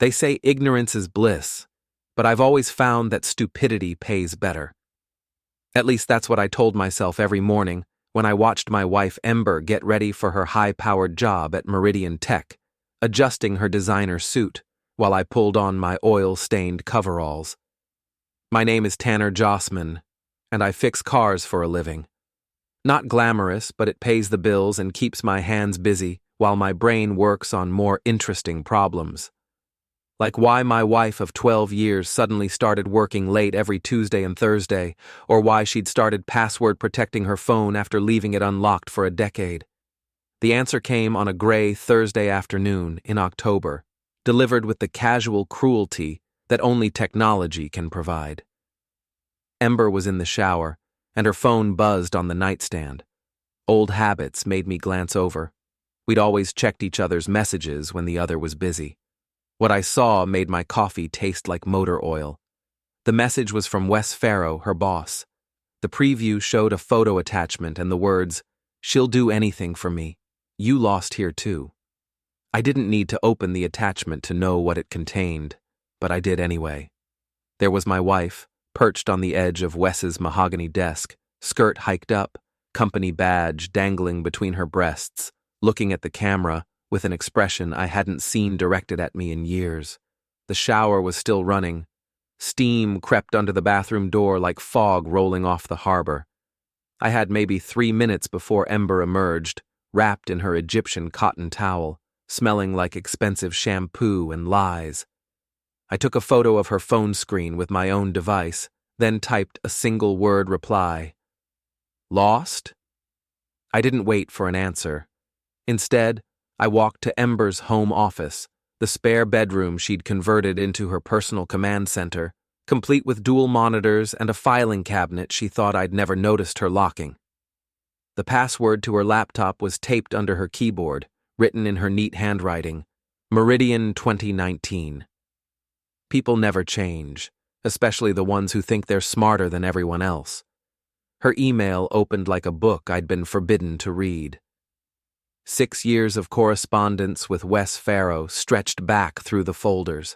They say ignorance is bliss, but I've always found that stupidity pays better. At least that's what I told myself every morning when I watched my wife Ember get ready for her high-powered job at Meridian Tech, adjusting her designer suit while I pulled on my oil-stained coveralls. My name is Tanner Jossman, and I fix cars for a living. Not glamorous, but it pays the bills and keeps my hands busy while my brain works on more interesting problems. Like why my wife of 12 years suddenly started working late every Tuesday and Thursday, or why she'd started password protecting her phone after leaving it unlocked for a decade. The answer came on a gray Thursday afternoon in October, delivered with the casual cruelty that only technology can provide. Ember was in the shower, and her phone buzzed on the nightstand. Old habits made me glance over. We'd always checked each other's messages when the other was busy. What I saw made my coffee taste like motor oil. The message was from Wes Farrow, her boss. The preview showed a photo attachment and the words, "She'll do anything for me. You lost here too." I didn't need to open the attachment to know what it contained, but I did anyway. There was my wife, perched on the edge of Wes's mahogany desk, skirt hiked up, company badge dangling between her breasts, looking at the camera with an expression I hadn't seen directed at me in years. The shower was still running. Steam crept under the bathroom door like fog rolling off the harbor. I had maybe 3 minutes before Ember emerged, wrapped in her Egyptian cotton towel, smelling like expensive shampoo and lies. I took a photo of her phone screen with my own device, then typed a single-word reply. Lost? I didn't wait for an answer. Instead, I walked to Ember's home office, the spare bedroom she'd converted into her personal command center, complete with dual monitors and a filing cabinet she thought I'd never noticed her locking. The password to her laptop was taped under her keyboard, written in her neat handwriting, Meridian 2019. People never change, especially the ones who think they're smarter than everyone else. Her email opened like a book I'd been forbidden to read. 6 years of correspondence with Wes Farrow stretched back through the folders.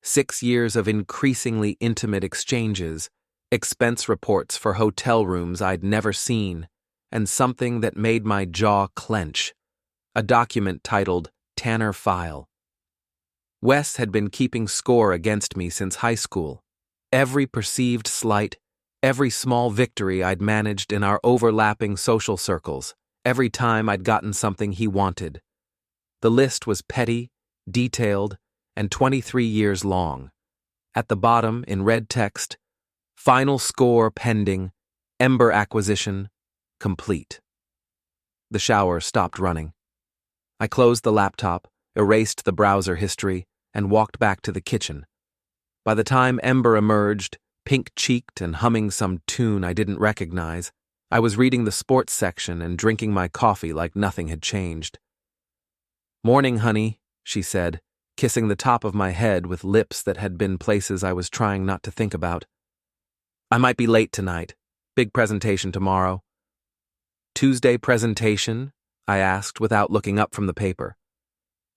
6 years of increasingly intimate exchanges, expense reports for hotel rooms I'd never seen, and something that made my jaw clench, a document titled Tanner File. Wes had been keeping score against me since high school. Every perceived slight, every small victory I'd managed in our overlapping social circles, every time I'd gotten something he wanted. The list was petty, detailed, and 23 years long. At the bottom, in red text, final score pending, Ember acquisition, complete. The shower stopped running. I closed the laptop, erased the browser history, and walked back to the kitchen. By the time Ember emerged, pink-cheeked and humming some tune I didn't recognize, I was reading the sports section and drinking my coffee like nothing had changed. "Morning, honey," she said, kissing the top of my head with lips that had been places I was trying not to think about. "I might be late tonight. Big presentation tomorrow." "Tuesday presentation?" I asked without looking up from the paper.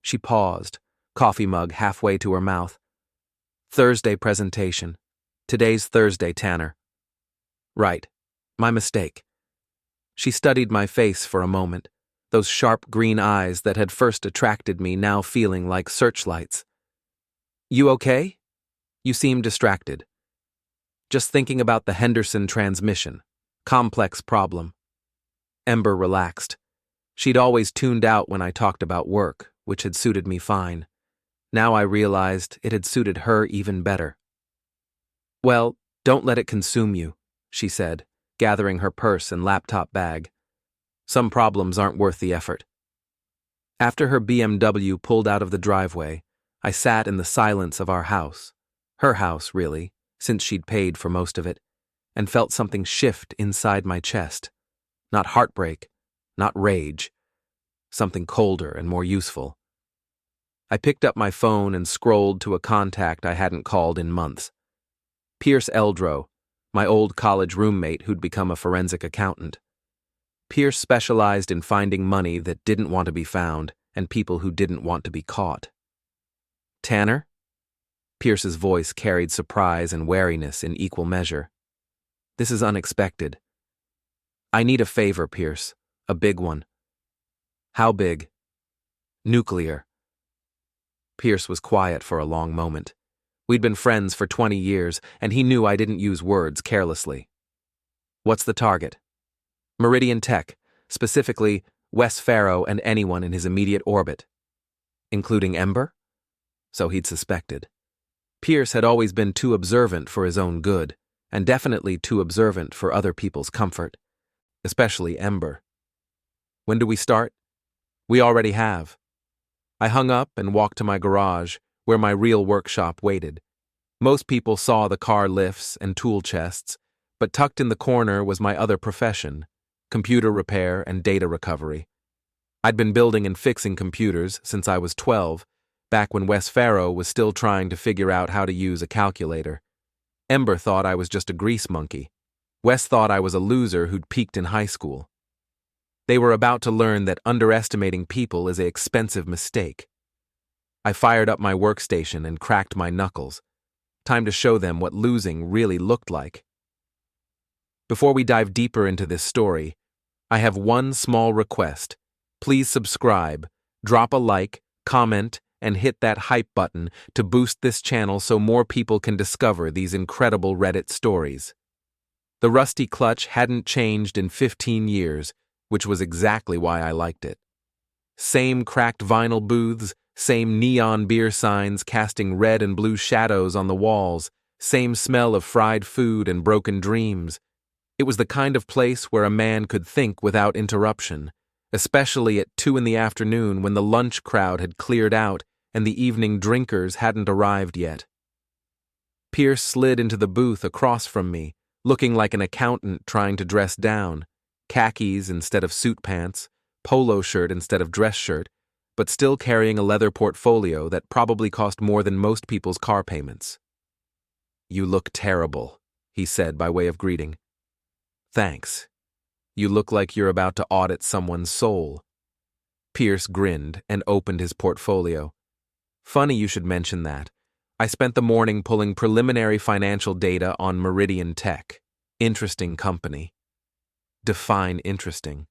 She paused, coffee mug halfway to her mouth. "Thursday presentation. Today's Thursday, Tanner." "Right. My mistake." She studied my face for a moment, those sharp green eyes that had first attracted me now feeling like searchlights. "You okay? You seem distracted." "Just thinking about the Henderson transmission. Complex problem." Ember relaxed. She'd always tuned out when I talked about work, which had suited me fine. Now I realized it had suited her even better. "Well, don't let it consume you," she said, gathering her purse and laptop bag. "Some problems aren't worth the effort." After her BMW pulled out of the driveway, I sat in the silence of our house, her house, really, since she'd paid for most of it, and felt something shift inside my chest. Not heartbreak, not rage, something colder and more useful. I picked up my phone and scrolled to a contact I hadn't called in months. Pierce Eldrow, my old college roommate who'd become a forensic accountant. Pierce specialized in finding money that didn't want to be found and people who didn't want to be caught. "Tanner?" Pierce's voice carried surprise and wariness in equal measure. This is unexpected. I need a favor, Pierce. A big one. How big? Nuclear. Pierce was quiet for a long moment. We'd been friends for 20 years, and he knew I didn't use words carelessly. What's the target? Meridian Tech, specifically Wes Farrow and anyone in his immediate orbit. Including Ember? So he'd suspected. Pierce had always been too observant for his own good, and definitely too observant for other people's comfort, especially Ember. When do we start? We already have. I hung up and walked to my garage, where my real workshop waited. Most people saw the car lifts and tool chests, but tucked in the corner was my other profession, computer repair and data recovery. I'd been building and fixing computers since I was 12, back when Wes Farrow was still trying to figure out how to use a calculator. Ember thought I was just a grease monkey. Wes thought I was a loser who'd peaked in high school. They were about to learn that underestimating people is an expensive mistake. I fired up my workstation and cracked my knuckles. Time to show them what losing really looked like. Before we dive deeper into this story, I have one small request. Please subscribe, drop a like, comment, and hit that hype button to boost this channel so more people can discover these incredible Reddit stories. The rusty clutch hadn't changed in 15 years, which was exactly why I liked it. Same cracked vinyl booths, same neon beer signs casting red and blue shadows on the walls, same smell of fried food and broken dreams. It was the kind of place where a man could think without interruption, especially at 2 in the afternoon when the lunch crowd had cleared out and the evening drinkers hadn't arrived yet. Pierce slid into the booth across from me, looking like an accountant trying to dress down, khakis instead of suit pants, polo shirt instead of dress shirt, but still carrying a leather portfolio that probably cost more than most people's car payments. "You look terrible," he said by way of greeting. "Thanks. You look like you're about to audit someone's soul." Pierce grinned and opened his portfolio. "Funny you should mention that. I spent the morning pulling preliminary financial data on Meridian Tech. Interesting company." Define interesting.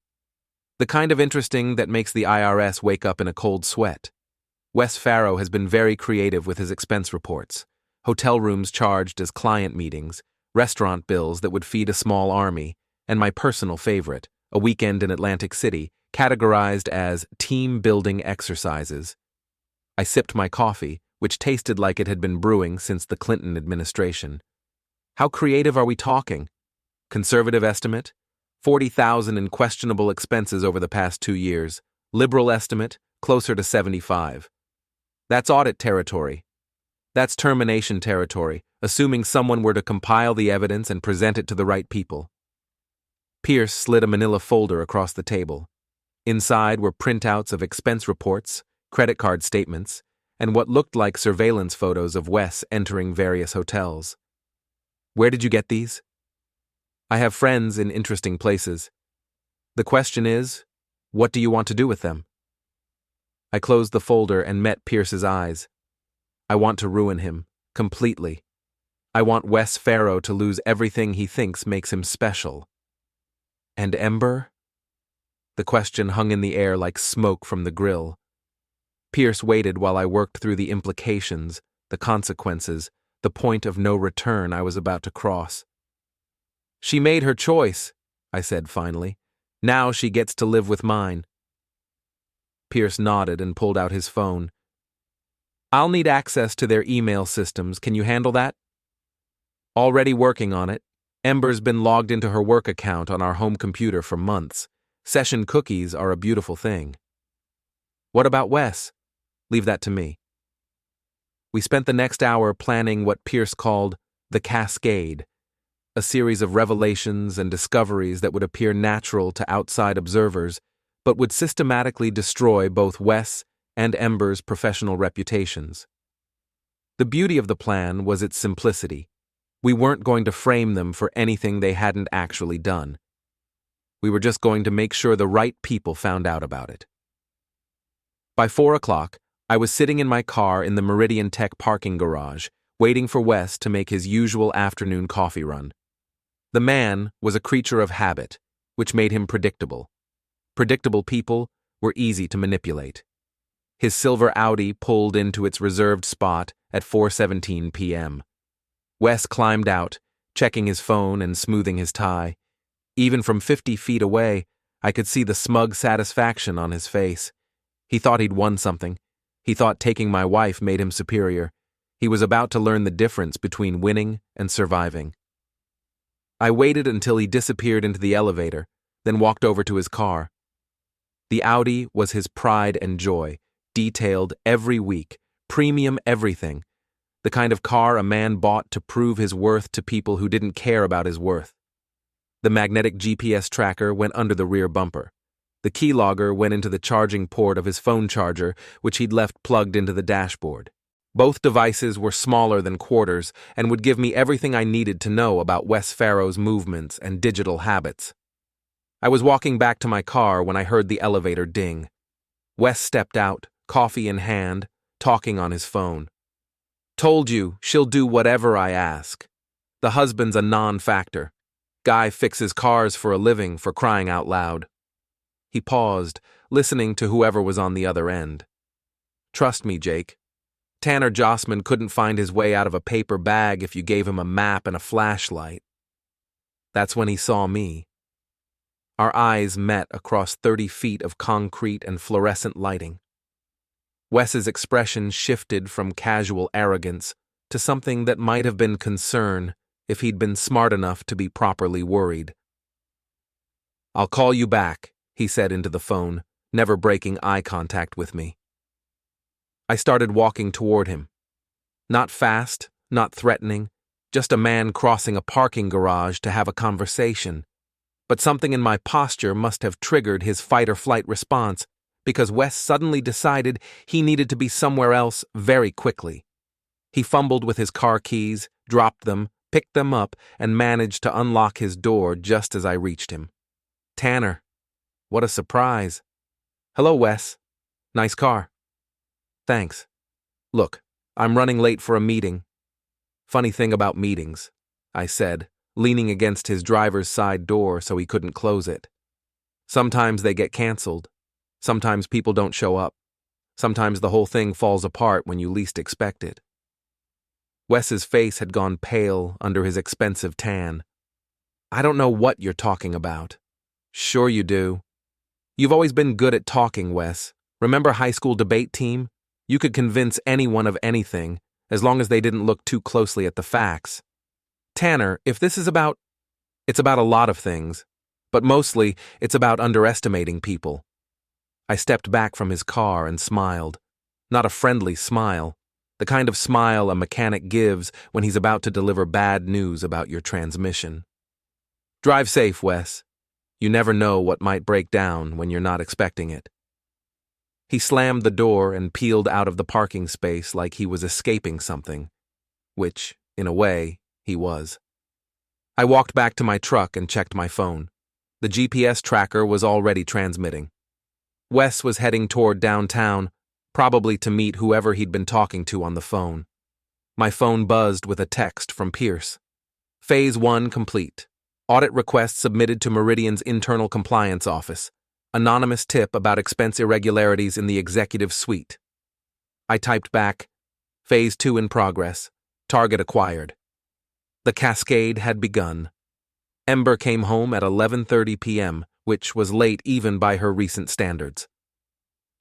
The kind of interesting that makes the IRS wake up in a cold sweat. Wes Farrow has been very creative with his expense reports. Hotel rooms charged as client meetings, restaurant bills that would feed a small army, and my personal favorite, a weekend in Atlantic City, categorized as team-building exercises. I sipped my coffee, which tasted like it had been brewing since the Clinton administration. How creative are we talking? Conservative estimate? 40,000 in questionable expenses over the past 2 years. Liberal estimate, closer to 75. That's audit territory. That's termination territory, assuming someone were to compile the evidence and present it to the right people. Pierce slid a manila folder across the table. Inside were printouts of expense reports, credit card statements, and what looked like surveillance photos of Wes entering various hotels. "Where did you get these?" "I have friends in interesting places. The question is, what do you want to do with them?" I closed the folder and met Pierce's eyes. I want to ruin him, completely. I want Wes Farrow to lose everything he thinks makes him special. And Ember? The question hung in the air like smoke from the grill. Pierce waited while I worked through the implications, the consequences, the point of no return I was about to cross. "She made her choice," I said finally. "Now she gets to live with mine." Pierce nodded and pulled out his phone. "I'll need access to their email systems. Can you handle that?" "Already working on it. Ember's been logged into her work account on our home computer for months. Session cookies are a beautiful thing." "What about Wes?" "Leave that to me." We spent the next hour planning what Pierce called the cascade, a series of revelations and discoveries that would appear natural to outside observers, but would systematically destroy both Wes and Ember's professional reputations. The beauty of the plan was its simplicity. We weren't going to frame them for anything they hadn't actually done. We were just going to make sure the right people found out about it. By 4 o'clock, I was sitting in my car in the Meridian Tech parking garage, waiting for Wes to make his usual afternoon coffee run. The man was a creature of habit, which made him predictable. Predictable people were easy to manipulate. His silver Audi pulled into its reserved spot at 4:17 p.m. Wes climbed out, checking his phone and smoothing his tie. Even from 50 feet away, I could see the smug satisfaction on his face. He thought he'd won something. He thought taking my wife made him superior. He was about to learn the difference between winning and surviving. I waited until he disappeared into the elevator, then walked over to his car. The Audi was his pride and joy, detailed every week, premium everything, the kind of car a man bought to prove his worth to people who didn't care about his worth. The magnetic GPS tracker went under the rear bumper. The keylogger went into the charging port of his phone charger, which he'd left plugged into the dashboard. Both devices were smaller than quarters and would give me everything I needed to know about Wes Farrow's movements and digital habits. I was walking back to my car when I heard the elevator ding. Wes stepped out, coffee in hand, talking on his phone. "Told you, she'll do whatever I ask. The husband's a non-factor. Guy fixes cars for a living, for crying out loud." He paused, listening to whoever was on the other end. "Trust me, Jake. Tanner Jossman couldn't find his way out of a paper bag if you gave him a map and a flashlight." That's when he saw me. Our eyes met across 30 feet of concrete and fluorescent lighting. Wes's expression shifted from casual arrogance to something that might have been concern if he'd been smart enough to be properly worried. "I'll call you back," he said into the phone, never breaking eye contact with me. I started walking toward him. Not fast, not threatening, just a man crossing a parking garage to have a conversation. But something in my posture must have triggered his fight-or-flight response, because Wes suddenly decided he needed to be somewhere else very quickly. He fumbled with his car keys, dropped them, picked them up, and managed to unlock his door just as I reached him. "Tanner. What a surprise." "Hello, Wes. Nice car." "Thanks. Look, I'm running late for a meeting." "Funny thing about meetings," I said, leaning against his driver's side door so he couldn't close it. "Sometimes they get canceled. Sometimes people don't show up. Sometimes the whole thing falls apart when you least expect it." Wes's face had gone pale under his expensive tan. "I don't know what you're talking about." "Sure you do. You've always been good at talking, Wes. Remember high school debate team? You could convince anyone of anything, as long as they didn't look too closely at the facts. Tanner, if this is about... It's about a lot of things, but mostly it's about underestimating people." I stepped back from his car and smiled. Not a friendly smile, the kind of smile a mechanic gives when he's about to deliver bad news about your transmission. "Drive safe, Wes. You never know what might break down when you're not expecting it." He slammed the door and peeled out of the parking space like he was escaping something, which, in a way, he was. I walked back to my truck and checked my phone. The GPS tracker was already transmitting. Wes was heading toward downtown, probably to meet whoever he'd been talking to on the phone. My phone buzzed with a text from Pierce. "Phase 1 complete. Audit request submitted to Meridian's internal compliance office. Anonymous tip about expense irregularities in the executive suite." I typed back, "Phase 2 in progress. Target acquired." The cascade had begun. Ember came home at 11:30 p.m., which was late even by her recent standards.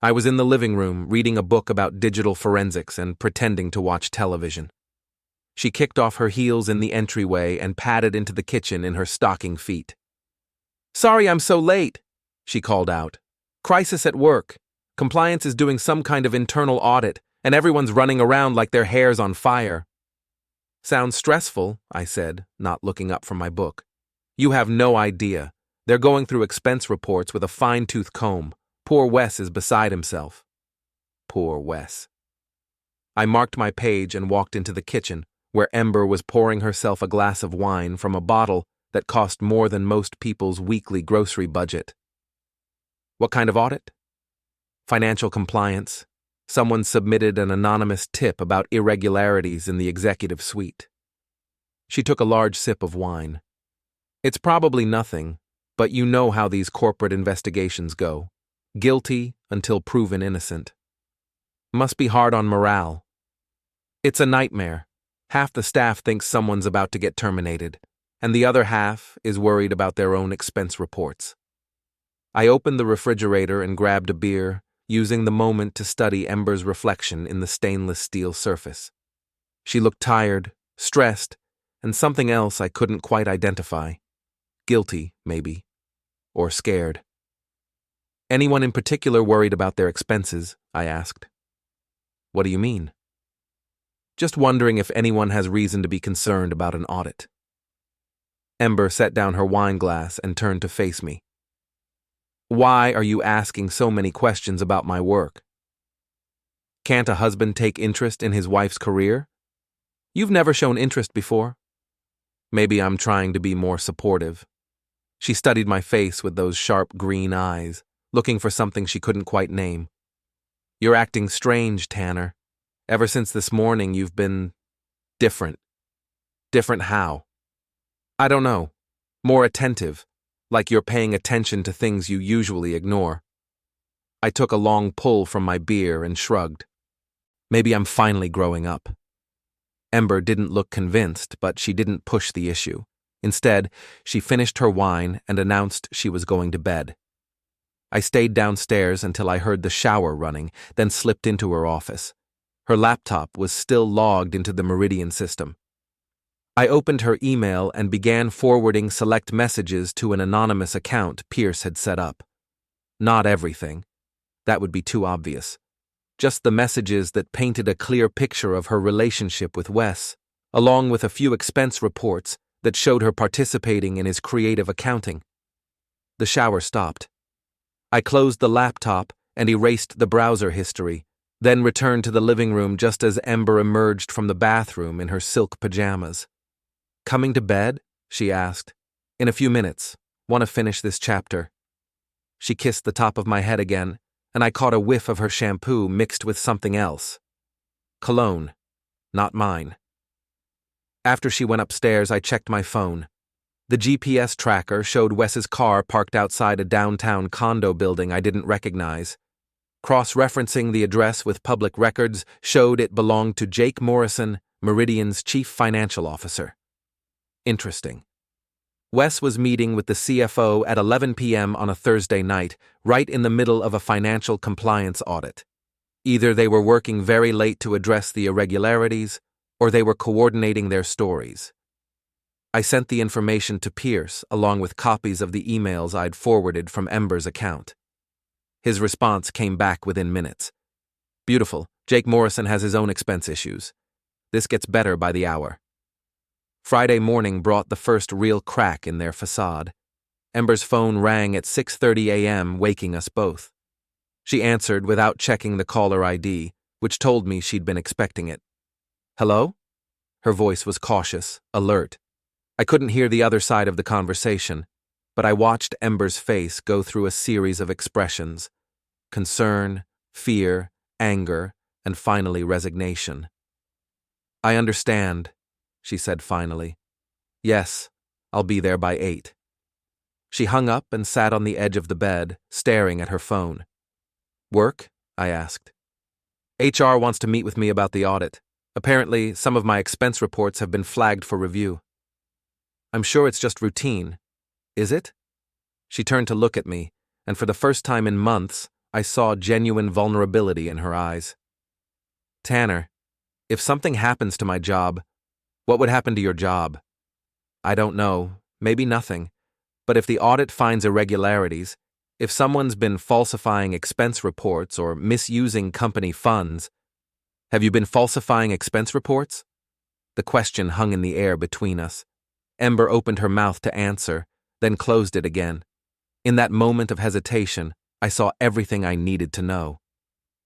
I was in the living room reading a book about digital forensics and pretending to watch television. She kicked off her heels in the entryway and padded into the kitchen in her stocking feet. "Sorry I'm so late," she called out. "Crisis at work. Compliance is doing some kind of internal audit, and everyone's running around like their hair's on fire." "Sounds stressful," I said, not looking up from my book. "You have no idea. They're going through expense reports with a fine-tooth comb. Poor Wes is beside himself." Poor Wes. I marked my page and walked into the kitchen, where Ember was pouring herself a glass of wine from a bottle that cost more than most people's weekly grocery budget. "What kind of audit?" "Financial compliance. Someone submitted an anonymous tip about irregularities in the executive suite. She took a large sip of wine. It's probably nothing, but you know how these corporate investigations go. Guilty until proven innocent. Must be hard on morale. It's a nightmare. Half the staff thinks someone's about to get terminated, and the other half is worried about their own expense reports. I opened the refrigerator and grabbed a beer, using the moment to study Ember's reflection in the stainless steel surface. She looked tired, stressed, and something else I couldn't quite identify. Guilty, maybe. Or scared. Anyone in particular worried about their expenses? I asked. What do you mean? Just wondering if anyone has reason to be concerned about an audit. Ember set down her wine glass and turned to face me. Why are you asking so many questions about my work? Can't a husband take interest in his wife's career? You've never shown interest before. Maybe I'm trying to be more supportive. She studied my face with those sharp green eyes, looking for something she couldn't quite name. You're acting strange, Tanner. Ever since this morning, you've been different. Different how? I don't know. More attentive, like you're paying attention to things you usually ignore. I took a long pull from my beer and shrugged. Maybe I'm finally growing up. Ember didn't look convinced, but she didn't push the issue. Instead, she finished her wine and announced she was going to bed. I stayed downstairs until I heard the shower running, then slipped into her office. Her laptop was still logged into the Meridian system. I opened her email and began forwarding select messages to an anonymous account Pierce had set up. Not everything. That would be too obvious. Just the messages that painted a clear picture of her relationship with Wes, along with a few expense reports that showed her participating in his creative accounting. The shower stopped. I closed the laptop and erased the browser history, then returned to the living room just as Ember emerged from the bathroom in her silk pajamas. Coming to bed? She asked. In a few minutes. Want to finish this chapter. She kissed the top of my head again, and I caught a whiff of her shampoo mixed with something else. Cologne. Not mine. After she went upstairs, I checked my phone. The GPS tracker showed Wes's car parked outside a downtown condo building I didn't recognize. Cross-referencing the address with public records showed it belonged to Jake Morrison, Meridian's chief financial officer. Interesting. Wes was meeting with the CFO at 11 p.m. on a Thursday night, right in the middle of a financial compliance audit. Either they were working very late to address the irregularities, or they were coordinating their stories. I sent the information to Pierce along with copies of the emails I'd forwarded from Ember's account. His response came back within minutes. Beautiful. Jake Morrison has his own expense issues. This gets better by the hour. Friday morning brought the first real crack in their facade. Ember's phone rang at 6:30 a.m., waking us both. She answered without checking the caller ID, which told me she'd been expecting it. Hello? Her voice was cautious, alert. I couldn't hear the other side of the conversation, but I watched Ember's face go through a series of expressions: concern, fear, anger, and finally resignation. I understand, she said finally. Yes, I'll be there by 8. She hung up and sat on the edge of the bed, staring at her phone. Work? I asked. HR wants to meet with me about the audit. Apparently, some of my expense reports have been flagged for review. I'm sure it's just routine. Is it? She turned to look at me, and for the first time in months, I saw genuine vulnerability in her eyes. Tanner, if something happens to my job, what would happen to your job? I don't know, maybe nothing. But if the audit finds irregularities, if someone's been falsifying expense reports or misusing company funds— Have you been falsifying expense reports? The question hung in the air between us. Ember opened her mouth to answer, then closed it again. In that moment of hesitation, I saw everything I needed to know.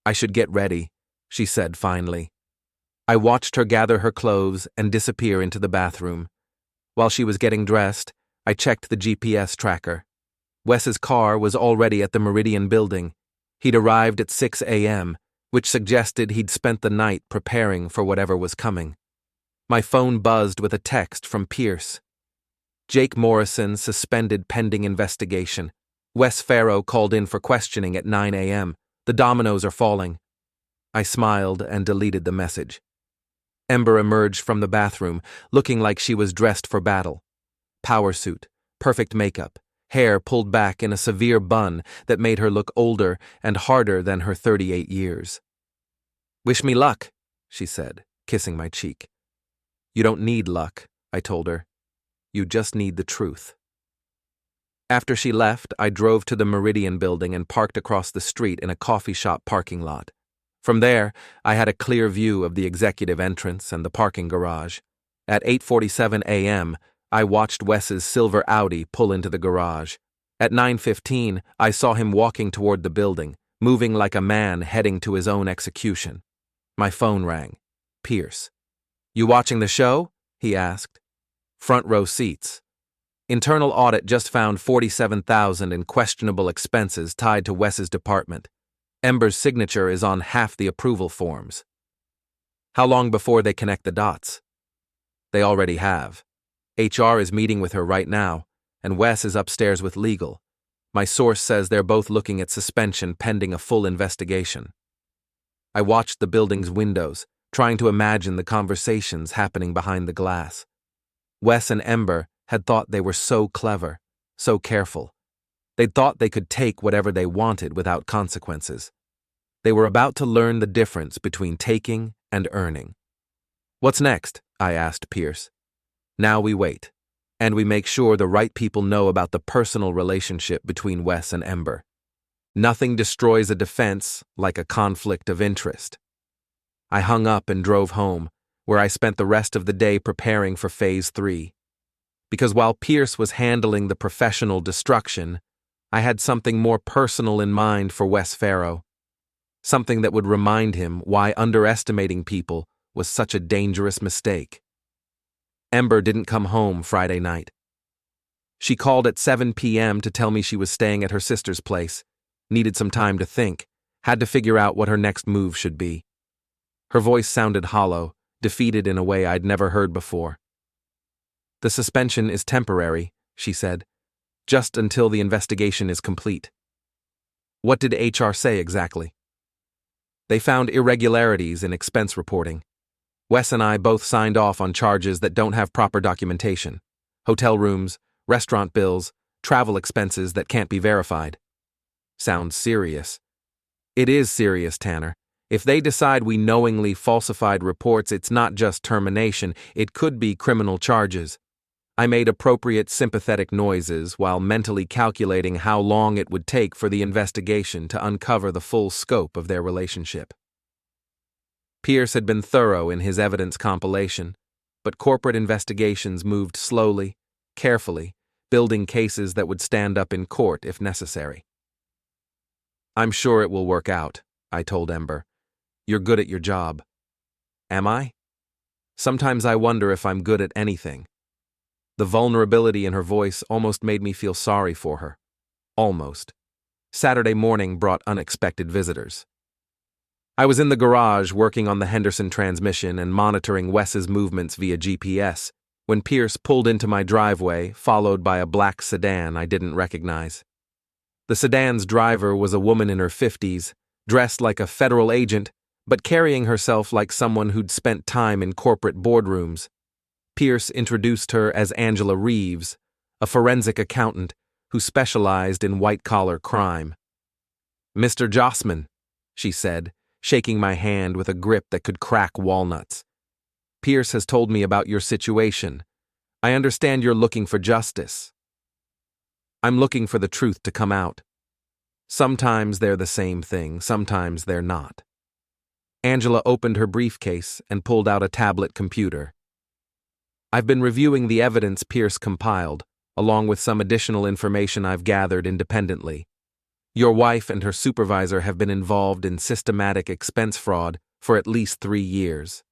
I should get ready, she said finally. I watched her gather her clothes and disappear into the bathroom. While she was getting dressed, I checked the GPS tracker. Wes's car was already at the Meridian building. He'd arrived at 6 a.m., which suggested he'd spent the night preparing for whatever was coming. My phone buzzed with a text from Pierce. Jake Morrison suspended pending investigation. Wes Farrow called in for questioning at 9 a.m. The dominoes are falling. I smiled and deleted the message. Ember emerged from the bathroom, looking like she was dressed for battle. Power suit, perfect makeup, hair pulled back in a severe bun that made her look older and harder than her 38 years. "Wish me luck," she said, kissing my cheek. "You don't need luck," I told her. "You just need the truth." After she left, I drove to the Meridian building and parked across the street in a coffee shop parking lot. From there, I had a clear view of the executive entrance and the parking garage. At 8:47 a.m., I watched Wes's silver Audi pull into the garage. At 9:15, I saw him walking toward the building, moving like a man heading to his own execution. My phone rang. Pierce. "You watching the show?" he asked. "Front row seats. Internal audit just found $47,000 in questionable expenses tied to Wes's department. Ember's signature is on half the approval forms." "How long before they connect the dots?" "They already have. HR is meeting with her right now, and Wes is upstairs with legal. My source says they're both looking at suspension pending a full investigation." I watched the building's windows, trying to imagine the conversations happening behind the glass. Wes and Ember had thought they were so clever, so careful. They'd thought they could take whatever they wanted without consequences. They were about to learn the difference between taking and earning. "What's next?" I asked Pierce. "Now we wait, and we make sure the right people know about the personal relationship between Wes and Ember. Nothing destroys a defense like a conflict of interest." I hung up and drove home, where I spent the rest of the day preparing for Phase 3. Because while Pierce was handling the professional destruction, I had something more personal in mind for Wes Farrow. Something that would remind him why underestimating people was such a dangerous mistake. Ember didn't come home Friday night. She called at 7 p.m. to tell me she was staying at her sister's place, needed some time to think, had to figure out what her next move should be. Her voice sounded hollow, defeated in a way I'd never heard before. "The suspension is temporary," she said, "just until the investigation is complete." "What did HR say exactly?" "They found irregularities in expense reporting. Wes and I both signed off on charges that don't have proper documentation. Hotel rooms, restaurant bills, travel expenses that can't be verified." "Sounds serious." "It is serious, Tanner. If they decide we knowingly falsified reports, it's not just termination, it could be criminal charges." I made appropriate sympathetic noises while mentally calculating how long it would take for the investigation to uncover the full scope of their relationship. Pierce had been thorough in his evidence compilation, but corporate investigations moved slowly, carefully, building cases that would stand up in court if necessary. "I'm sure it will work out," I told Ember. "You're good at your job." "Am I? Sometimes I wonder if I'm good at anything." The vulnerability in her voice almost made me feel sorry for her. Almost. Saturday morning brought unexpected visitors. I was in the garage working on the Henderson transmission and monitoring Wes's movements via GPS when Pierce pulled into my driveway, followed by a black sedan I didn't recognize. The sedan's driver was a woman in her 50s, dressed like a federal agent, but carrying herself like someone who'd spent time in corporate boardrooms. Pierce introduced her as Angela Reeves, a forensic accountant who specialized in white-collar crime. "Mr. Jossman," she said, shaking my hand with a grip that could crack walnuts. "Pierce has told me about your situation. I understand you're looking for justice." "I'm looking for the truth to come out. Sometimes they're the same thing, sometimes they're not." Angela opened her briefcase and pulled out a tablet computer. "I've been reviewing the evidence Pierce compiled, along with some additional information I've gathered independently. Your wife and her supervisor have been involved in systematic expense fraud for at least 3 years.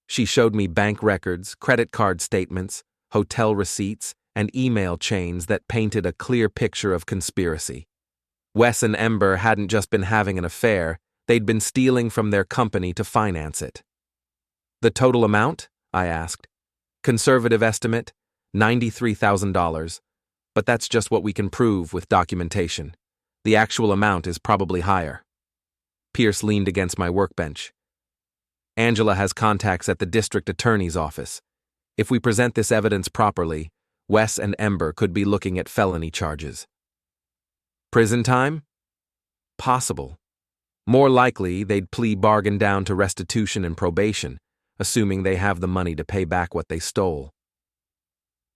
She showed me bank records, credit card statements, hotel receipts, and email chains that painted a clear picture of conspiracy. Wes and Ember hadn't just been having an affair, They'd been stealing from their company to finance it. The total amount? I asked. Conservative estimate, $93,000. But that's just what we can prove with documentation. The actual amount is probably higher. Pierce leaned against my workbench. Angela has contacts at the district attorney's office. If we present this evidence properly, Wes and Ember could be looking at felony charges. Prison time? Possible. More likely, they'd plea bargain down to restitution and probation, assuming they have the money to pay back what they stole.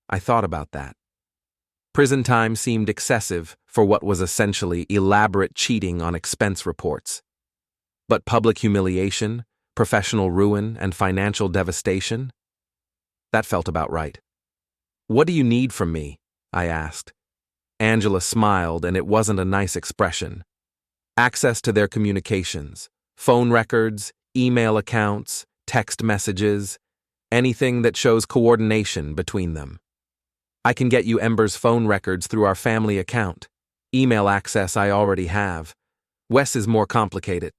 I thought about that. Prison time seemed excessive for what was essentially elaborate cheating on expense reports. But public humiliation, professional ruin, and financial devastation? That felt about right. What do you need from me? I asked. Angela smiled, and it wasn't a nice expression. Access to their communications, phone records, email accounts, text messages, anything that shows coordination between them. I can get you Ember's phone records through our family account. Email access I already have. Wes is more complicated.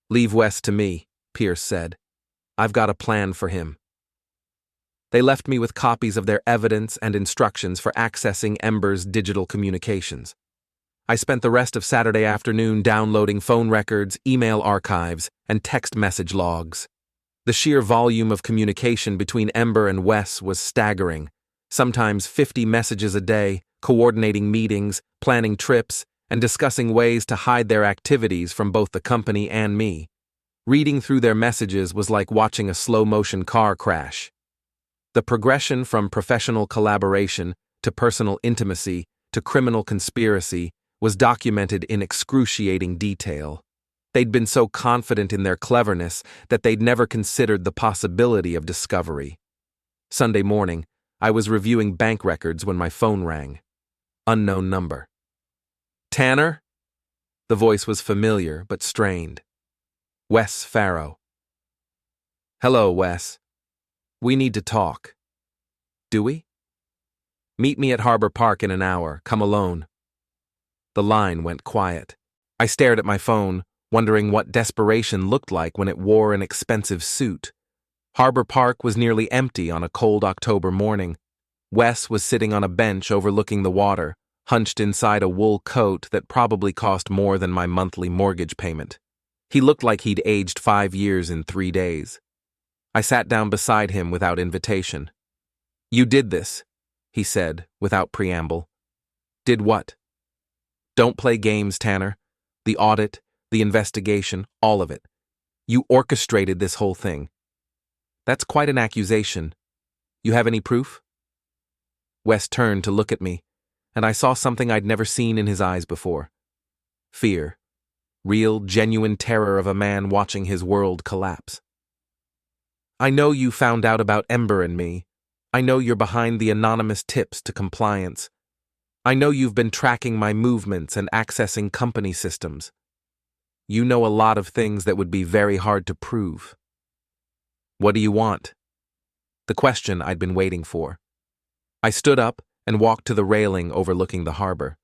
Leave Wes to me, Pierce said. I've got a plan for him. They left me with copies of their evidence and instructions for accessing Ember's digital communications. I spent the rest of Saturday afternoon downloading phone records, email archives, and text message logs. The sheer volume of communication between Ember and Wes was staggering. Sometimes 50 messages a day, coordinating meetings, planning trips, and discussing ways to hide their activities from both the company and me. Reading through their messages was like watching a slow-motion car crash. The progression from professional collaboration to personal intimacy to criminal conspiracy was documented in excruciating detail. They'd been so confident in their cleverness that they'd never considered the possibility of discovery. Sunday morning, I was reviewing bank records when my phone rang. Unknown number. Tanner? The voice was familiar but strained. Wes Farrow. Hello, Wes. We need to talk. Do we? Meet me at Harbor Park in an hour. Come alone. The line went quiet. I stared at my phone, wondering what desperation looked like when it wore an expensive suit. Harbor Park was nearly empty on a cold October morning. Wes was sitting on a bench overlooking the water, hunched inside a wool coat that probably cost more than my monthly mortgage payment. He looked like he'd aged 5 years in 3 days. I sat down beside him without invitation. You did this, he said, without preamble. Did what? Don't play games, Tanner. The audit, the investigation, all of it. You orchestrated this whole thing. That's quite an accusation. You have any proof? Wes turned to look at me, and I saw something I'd never seen in his eyes before. Fear. Real, genuine terror of a man watching his world collapse. I know you found out about Ember and me. I know you're behind the anonymous tips to compliance. I know you've been tracking my movements and accessing company systems. You know a lot of things that would be very hard to prove. What do you want? The question I'd been waiting for. I stood up and walked to the railing overlooking the harbor.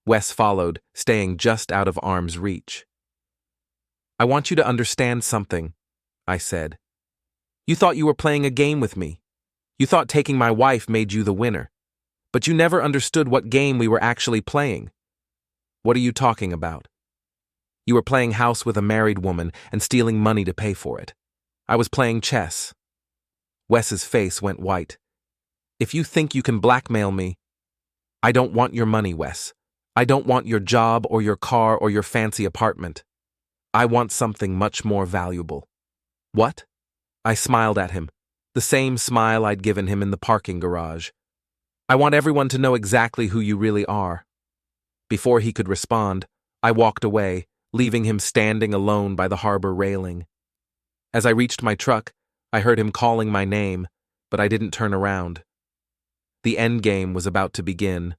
Wes followed, staying just out of arm's reach. I want you to understand something, I said. You thought you were playing a game with me. You thought taking my wife made you the winner. But you never understood what game we were actually playing. What are you talking about? You were playing house with a married woman and stealing money to pay for it. I was playing chess. Wes's face went white. If you think you can blackmail me, I don't want your money, Wes. I don't want your job or your car or your fancy apartment. I want something much more valuable. What? I smiled at him, the same smile I'd given him in the parking garage. I want everyone to know exactly who you really are. Before he could respond, I walked away, leaving him standing alone by the harbor railing. As I reached my truck, I heard him calling my name, but I didn't turn around. The endgame was about to begin.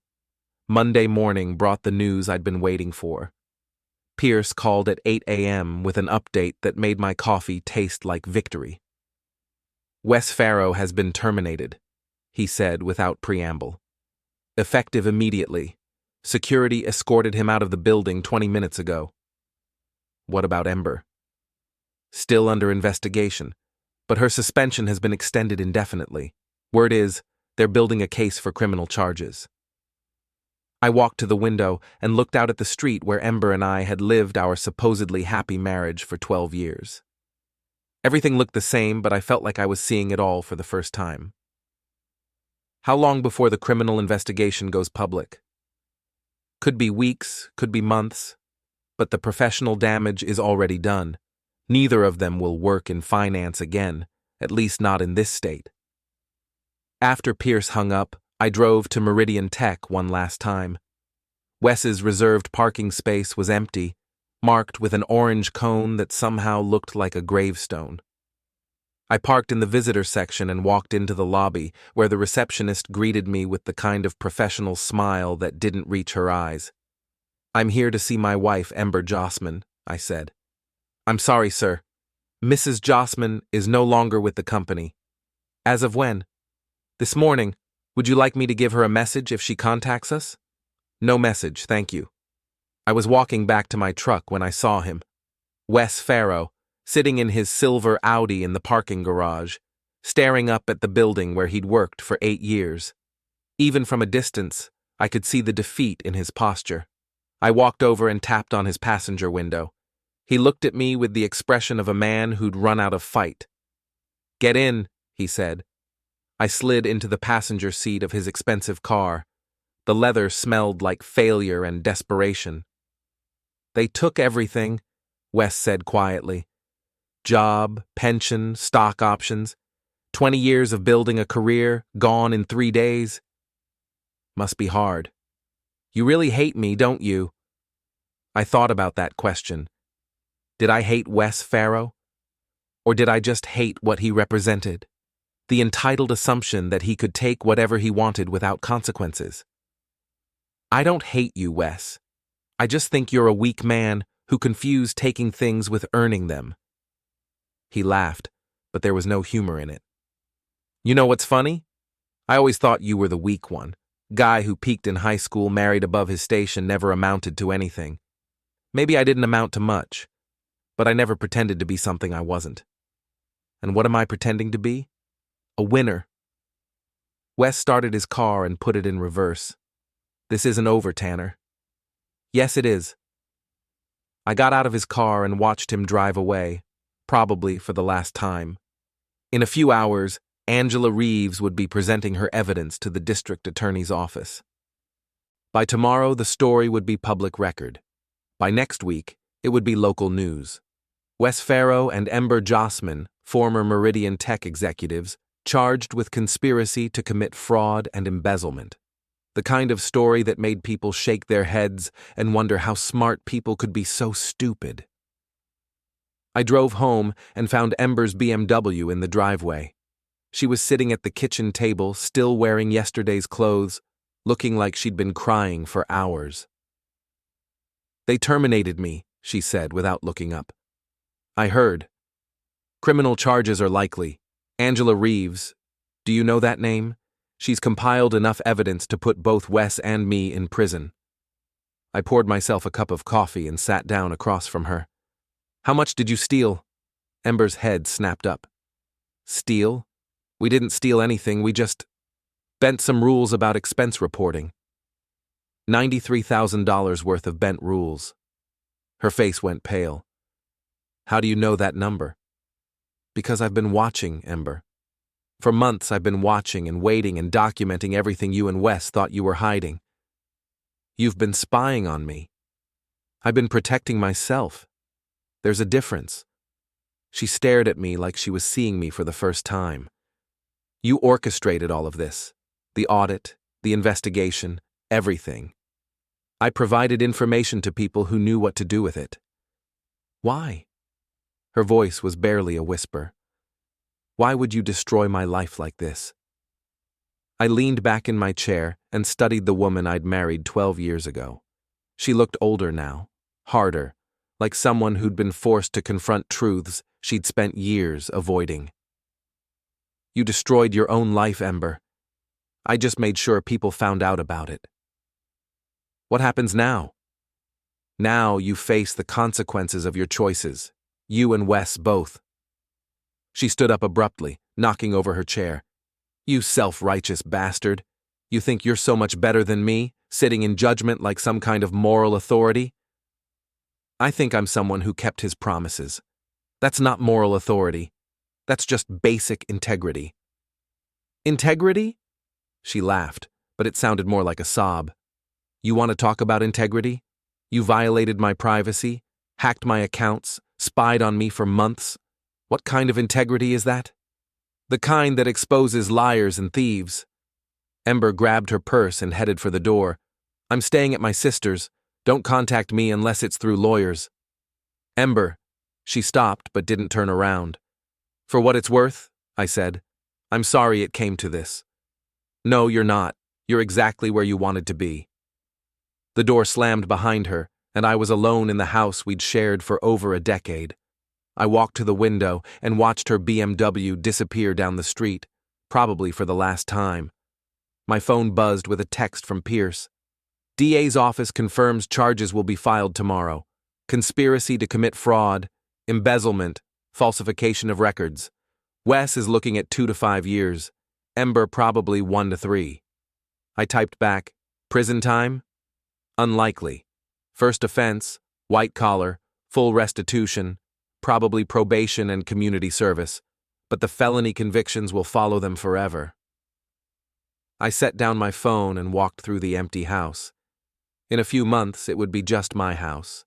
Monday morning brought the news I'd been waiting for. Pierce called at 8 a.m. with an update that made my coffee taste like victory. Wes Farrow has been terminated, he said without preamble. Effective immediately. Security escorted him out of the building 20 minutes ago. What about Ember? Still under investigation, but her suspension has been extended indefinitely. Word is, they're building a case for criminal charges. I walked to the window and looked out at the street where Ember and I had lived our supposedly happy marriage for 12 years. Everything looked the same, but I felt like I was seeing it all for the first time. How long before the criminal investigation goes public? Could be weeks, could be months, but the professional damage is already done. Neither of them will work in finance again, at least not in this state. After Pierce hung up, I drove to Meridian Tech one last time. Wes's reserved parking space was empty, marked with an orange cone that somehow looked like a gravestone. I parked in the visitor section and walked into the lobby, where the receptionist greeted me with the kind of professional smile that didn't reach her eyes. "I'm here to see my wife, Ember Jossman," I said. "I'm sorry, sir. Mrs. Jossman is no longer with the company." "As of when?" "This morning. Would you like me to give her a message if she contacts us?" "No message, thank you." I was walking back to my truck when I saw him. Wes Farrow, sitting in his silver Audi in the parking garage, staring up at the building where he'd worked for 8 years. Even from a distance, I could see the defeat in his posture. I walked over and tapped on his passenger window. He looked at me with the expression of a man who'd run out of fight. "Get in," he said. I slid into the passenger seat of his expensive car. The leather smelled like failure and desperation. "They took everything," Wes said quietly. "Job, pension, stock options. 20 years of building a career, gone in 3 days. Must be hard. You really hate me, don't you?" I thought about that question. Did I hate Wes Farrow? Or did I just hate what he represented? The entitled assumption that he could take whatever he wanted without consequences. "I don't hate you, Wes. I just think you're a weak man who confused taking things with earning them." He laughed, but there was no humor in it. "You know what's funny? I always thought you were the weak one. Guy who peaked in high school, married above his station, never amounted to anything. Maybe I didn't amount to much, but I never pretended to be something I wasn't. And what am I pretending to be? A winner." Wes started his car and put it in reverse. "This isn't over, Tanner." "Yes, it is." I got out of his car and watched him drive away, probably for the last time. In a few hours, Angela Reeves would be presenting her evidence to the district attorney's office. By tomorrow, the story would be public record. By next week, it would be local news. Wes Farrow and Ember Jossman, former Meridian Tech executives, charged with conspiracy to commit fraud and embezzlement. The kind of story that made people shake their heads and wonder how smart people could be so stupid. I drove home and found Ember's BMW in the driveway. She was sitting at the kitchen table, still wearing yesterday's clothes, looking like she'd been crying for hours. "They terminated me," she said without looking up. "I heard. Criminal charges are likely. Angela Reeves. Do you know that name? She's compiled enough evidence to put both Wes and me in prison." I poured myself a cup of coffee and sat down across from her. "How much did you steal?" Ember's head snapped up. "Steal? We didn't steal anything, we just bent some rules about expense reporting." $93,000 worth of bent rules. Her face went pale. "How do you know that number?" "Because I've been watching, Ember. For months I've been watching and waiting and documenting everything you and Wes thought you were hiding. You've been spying on me. I've been protecting myself. There's a difference." She stared at me like she was seeing me for the first time. "You orchestrated all of this. The audit, the investigation, everything. I provided information to people who knew what to do with it." "Why?" Her voice was barely a whisper. "Why would you destroy my life like this?" I leaned back in my chair and studied the woman I'd married 12 years ago. She looked older now, harder, like someone who'd been forced to confront truths she'd spent years avoiding. "You destroyed your own life, Ember. I just made sure people found out about it." "What happens now?" Now you face the consequences of your choices. You and Wes both. She stood up abruptly, knocking over her chair. You self-righteous bastard. You think you're so much better than me, sitting in judgment like some kind of moral authority? I think I'm someone who kept his promises. That's not moral authority. That's just basic integrity. Integrity? She laughed, but it sounded more like a sob. You want to talk about integrity? You violated my privacy, hacked my accounts, spied on me for months. What kind of integrity is that? The kind that exposes liars and thieves. Ember grabbed her purse and headed for the door. I'm staying at my sister's. Don't contact me unless it's through lawyers. Ember. She stopped but didn't turn around. For what it's worth, I said. I'm sorry it came to this. No, you're not. You're exactly where you wanted to be. The door slammed behind her, and I was alone in the house we'd shared for over a decade. I walked to the window and watched her BMW disappear down the street, probably for the last time. My phone buzzed with a text from Pierce. DA's office confirms charges will be filed tomorrow. Conspiracy to commit fraud, embezzlement, falsification of records. Wes is looking at 2 to 5 years. Ember probably 1 to 3. I typed back, prison time? Unlikely. First offense, white collar, full restitution, probably probation and community service, but the felony convictions will follow them forever. I set down my phone and walked through the empty house. In a few months, it would be just my house.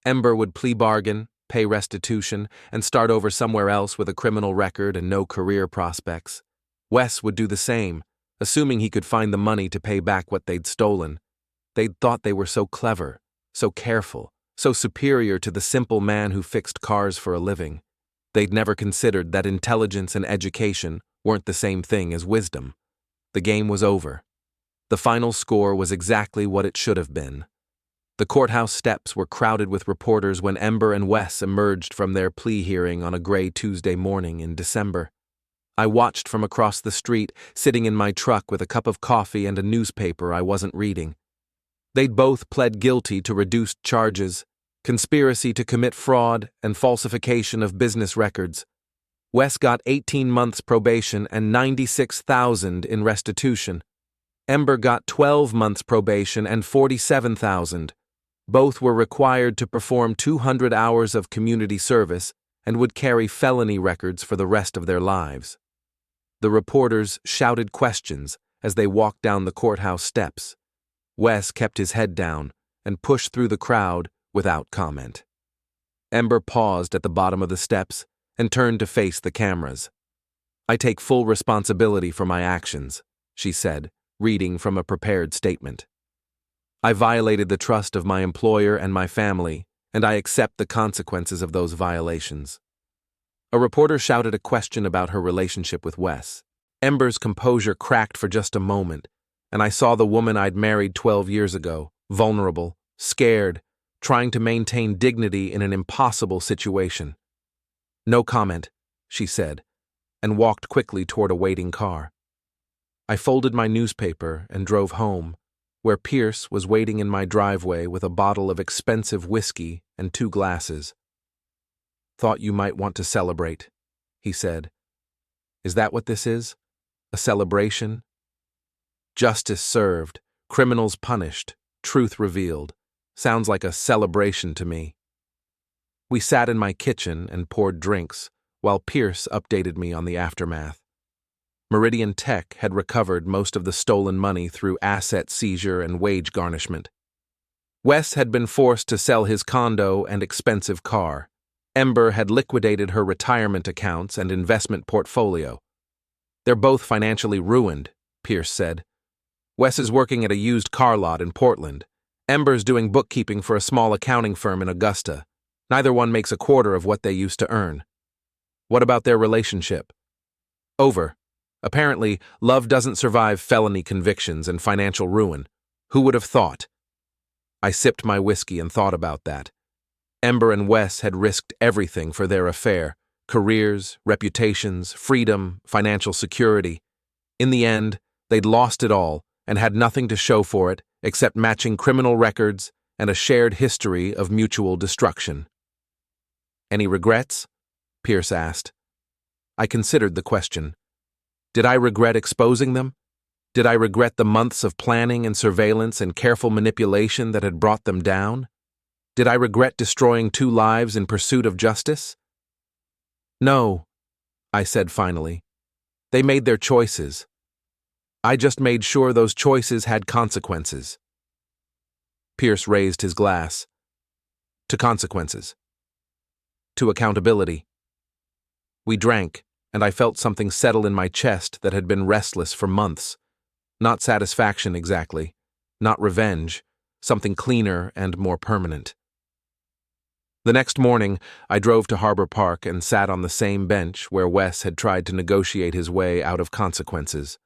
Ember would plea bargain, pay restitution, and start over somewhere else with a criminal record and no career prospects. Wes would do the same, assuming he could find the money to pay back what they'd stolen. They'd thought they were so clever, so careful, so superior to the simple man who fixed cars for a living. They'd never considered that intelligence and education weren't the same thing as wisdom. The game was over. The final score was exactly what it should have been. The courthouse steps were crowded with reporters when Ember and Wes emerged from their plea hearing on a gray Tuesday morning in December. I watched from across the street, sitting in my truck with a cup of coffee and a newspaper I wasn't reading. They'd both pled guilty to reduced charges, conspiracy to commit fraud and falsification of business records. Wes got 18 months probation and $96,000 in restitution. Ember got 12 months probation and $47,000. Both were required to perform 200 hours of community service and would carry felony records for the rest of their lives. The reporters shouted questions as they walked down the courthouse steps. Wes kept his head down and pushed through the crowd without comment. Ember paused at the bottom of the steps and turned to face the cameras. I take full responsibility for my actions, she said, reading from a prepared statement. I violated the trust of my employer and my family, and I accept the consequences of those violations. A reporter shouted a question about her relationship with Wes. Ember's composure cracked for just a moment, and I saw the woman I'd married 12 years ago, vulnerable, scared, trying to maintain dignity in an impossible situation. No comment, she said, and walked quickly toward a waiting car. I folded my newspaper and drove home, where Pierce was waiting in my driveway with a bottle of expensive whiskey and 2 glasses. Thought you might want to celebrate, he said. Is that what this is? A celebration? Justice served, criminals punished, truth revealed. Sounds like a celebration to me. We sat in my kitchen and poured drinks, while Pierce updated me on the aftermath. Meridian Tech had recovered most of the stolen money through asset seizure and wage garnishment. Wes had been forced to sell his condo and expensive car. Ember had liquidated her retirement accounts and investment portfolio. They're both financially ruined, Pierce said. Wes is working at a used car lot in Portland. Ember's doing bookkeeping for a small accounting firm in Augusta. Neither one makes a quarter of what they used to earn. What about their relationship? Over. Apparently, love doesn't survive felony convictions and financial ruin. Who would have thought? I sipped my whiskey and thought about that. Ember and Wes had risked everything for their affair: careers, reputations, freedom, financial security. In the end, they'd lost it all and had nothing to show for it except matching criminal records and a shared history of mutual destruction. Any regrets? Pierce asked. I considered the question. Did I regret exposing them? Did I regret the months of planning and surveillance and careful manipulation that had brought them down? Did I regret destroying 2 lives in pursuit of justice? No, I said finally. They made their choices. I just made sure those choices had consequences. Pierce raised his glass. To consequences. To accountability. We drank, and I felt something settle in my chest that had been restless for months. Not satisfaction exactly, not revenge, something cleaner and more permanent. The next morning, I drove to Harbor Park and sat on the same bench where Wes had tried to negotiate his way out of consequences.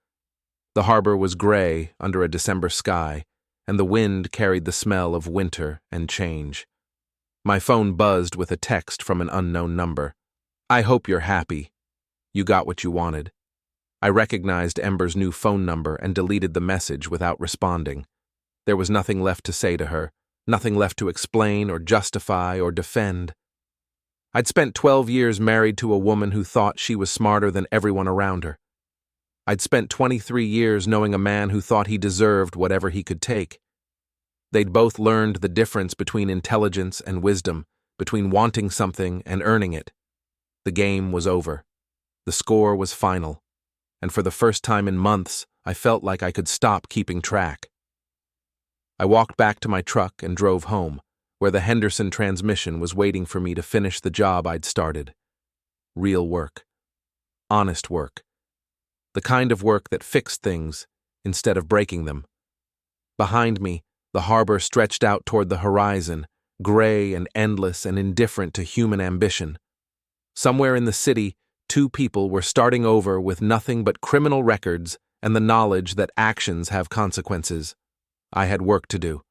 The harbor was gray under a December sky, and the wind carried the smell of winter and change. My phone buzzed with a text from an unknown number. I hope you're happy. You got what you wanted. I recognized Ember's new phone number and deleted the message without responding. There was nothing left to say to her, nothing left to explain or justify or defend. I'd spent 12 years married to a woman who thought she was smarter than everyone around her. I'd spent 23 years knowing a man who thought he deserved whatever he could take. They'd both learned the difference between intelligence and wisdom, between wanting something and earning it. The game was over. The score was final. And for the first time in months, I felt like I could stop keeping track. I walked back to my truck and drove home, where the Henderson transmission was waiting for me to finish the job I'd started. Real work. Honest work. The kind of work that fixed things instead of breaking them. Behind me, the harbor stretched out toward the horizon, gray and endless and indifferent to human ambition. Somewhere in the city, 2 people were starting over with nothing but criminal records and the knowledge that actions have consequences. I had work to do.